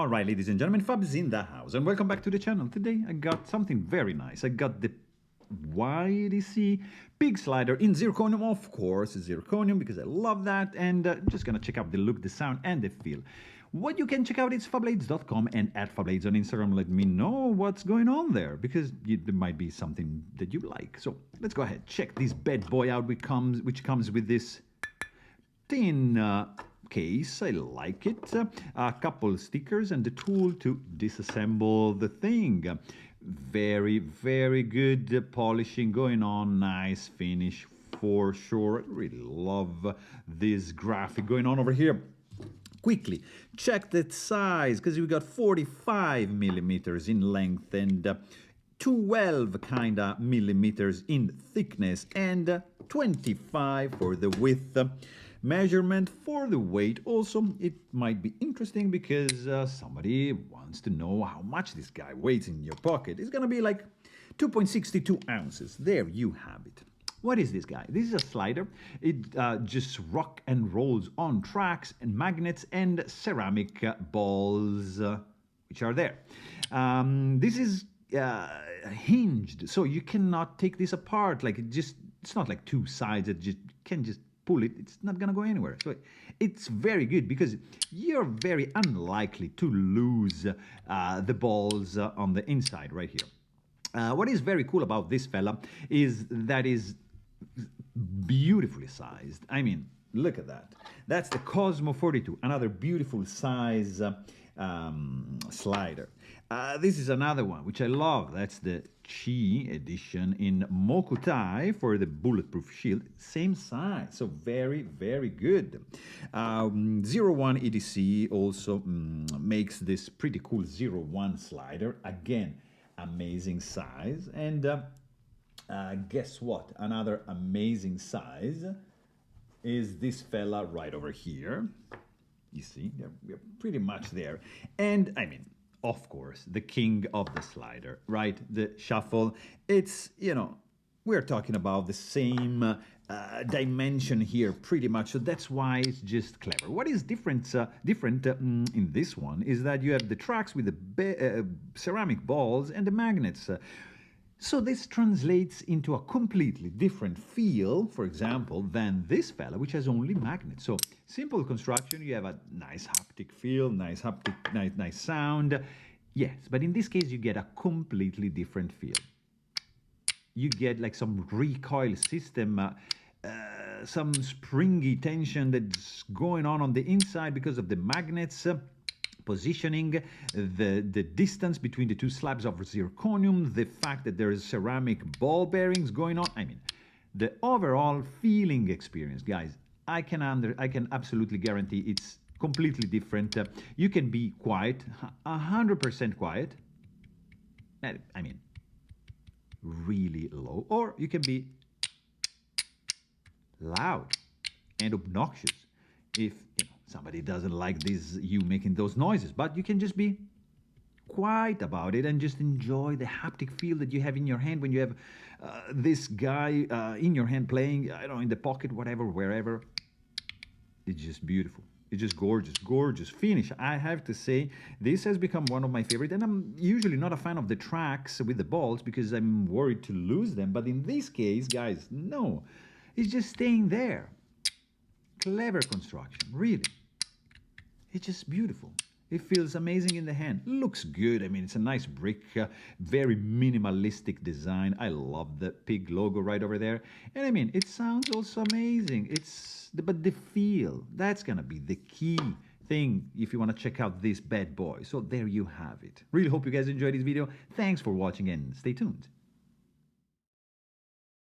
All right, ladies and gentlemen, Fab's in the house, and welcome back to the channel. Today I got something very nice. I got the YEDC pig slider in zirconium, of course, zirconium, because I love that, and just gonna check out the look, the sound, and the feel. What you can check out is fablades.com and at Fablades on Instagram. Let me know what's going on there, because there might be something that you like. So let's go ahead, check this bad boy out, which comes with this tin case. I like it. A couple stickers and the tool to disassemble the thing. Very, very good polishing going on. Nice finish for sure. I really love this graphic going on over here. Quickly check the size, because we got 45 millimeters in length and 12 kinda millimeters in thickness and 25 for the width. Measurement for the weight also, it might be interesting because somebody wants to know how much this guy weighs in your pocket. It's gonna be like 2.62 ounces. There you have it. What is this guy? This is a slider. It just rock and rolls on tracks and magnets and ceramic balls, which are there. This is hinged, so you cannot take this apart. Like it's not like two sides that you can just pull it. It's not gonna go anywhere. So it's very good because you're very unlikely to lose the balls on the inside right here. What is very cool about this fella is that is beautifully sized. I mean, look at that. That's the Cosmo 42, another beautiful size slider. This is another one which I love. That's the Chi edition in Mokutai for the bulletproof shield. Same size, so very, very good. 01 EDC also makes this pretty cool 01 slider. Again, amazing size. And guess what? Another amazing size is this fella right over here. You see, we're pretty much there. And I mean, of course, the king of the slider, right? The shuffle. It's, you know, we're talking about the same dimension here pretty much. So that's why it's just clever. What is different in this one is that you have the tracks with the ceramic balls and the magnets. So this translates into a completely different feel, for example, than this fella, which has only magnets. So simple construction, you have a nice haptic feel, nice sound. Yes, but in this case, you get a completely different feel. You get like some recoil system, some springy tension that's going on the inside because of the magnets. Positioning, the distance between the two slabs of zirconium, the fact that there is ceramic ball bearings going on. I mean, the overall feeling experience, guys, I can absolutely guarantee it's completely different. You can be quiet, 100% quiet. I mean, really low, or you can be loud and obnoxious if you know somebody doesn't like you making those noises, but you can just be quiet about it and just enjoy the haptic feel that you have in your hand when you have this guy in your hand playing, I don't know, in the pocket, whatever, wherever. It's just beautiful. It's just gorgeous, gorgeous finish. I have to say, this has become one of my favorite, and I'm usually not a fan of the tracks with the balls because I'm worried to lose them, but in this case, guys, no. It's just staying there. Clever construction, really. It's just beautiful. It feels amazing in the hand. Looks good. I mean, it's a nice brick, very minimalistic design. I love the pig logo right over there. And I mean, it sounds also amazing. But the feel, that's gonna be the key thing if you want to check out this bad boy. So there you have it. Really hope you guys enjoyed this video. Thanks for watching and stay tuned.